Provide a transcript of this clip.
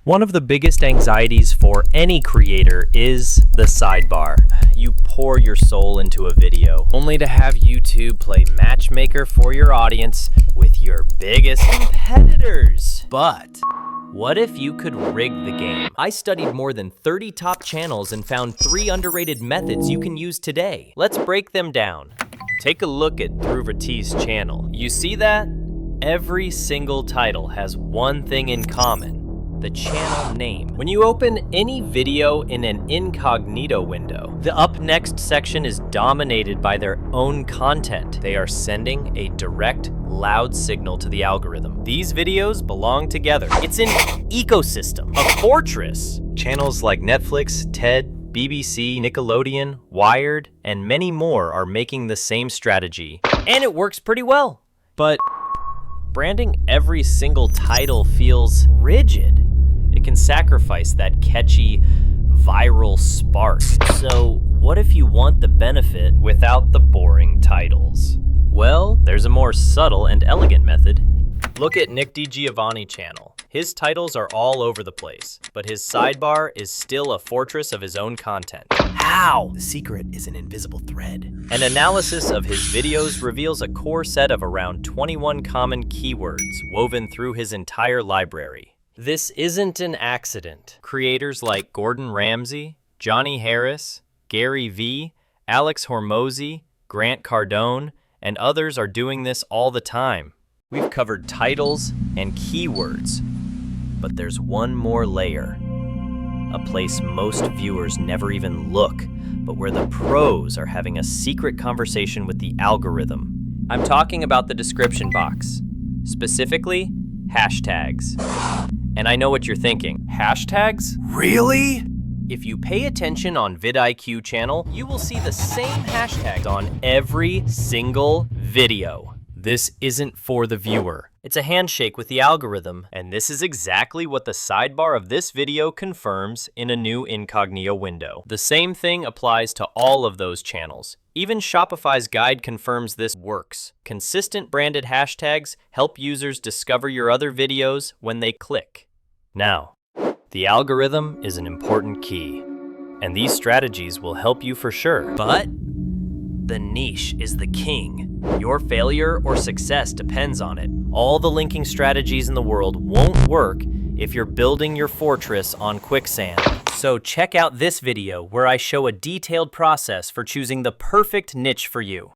One of the biggest anxieties for any creator is the sidebar. You pour your soul into a video, only to have YouTube play matchmaker for your audience with your biggest competitors. But what if you could rig the game? I studied more than 30 top channels and found 3 underrated methods you can use today. Let's break them down. Take a look at Dhruvat's channel. You see that? Every single title has one thing in common: the channel name. When you open any video in an incognito window, the up next section is dominated by their own content. They are sending a direct, loud signal to the algorithm. These videos belong together. It's an ecosystem, a fortress. Channels like Netflix, TED, BBC, Nickelodeon, Wired, and many more are making the same strategy. And it works pretty well. But branding every single title feels rigid. It can sacrifice that catchy, viral spark. So what if you want the benefit without the boring titles? Well, there's a more subtle and elegant method. Look at Nick DiGiovanni channel. His titles are all over the place, but his sidebar is still a fortress of his own content. How? The secret is an invisible thread. An analysis of his videos reveals a core set of around 21 common keywords woven through his entire library. This isn't an accident. Creators like Gordon Ramsay, Johnny Harris, Gary Vee, Alex Hormozi, Grant Cardone, and others are doing this all the time. We've covered titles and keywords, but there's one more layer. A place most viewers never even look, but where the pros are having a secret conversation with the algorithm. I'm talking about the description box, specifically hashtags. And I know what you're thinking. Hashtags? Really? If you pay attention on vidIQ channel, you will see the same hashtags on every single video. This isn't for the viewer. It's a handshake with the algorithm, and this is exactly what the sidebar of this video confirms in a new incognito window. The same thing applies to all of those channels. Even Shopify's guide confirms this works. Consistent branded hashtags help users discover your other videos when they click. Now, the algorithm is an important key, and these strategies will help you for sure. But the niche is the king. Your failure or success depends on it. All the linking strategies in the world won't work if you're building your fortress on quicksand. So check out this video where I show a detailed process for choosing the perfect niche for you.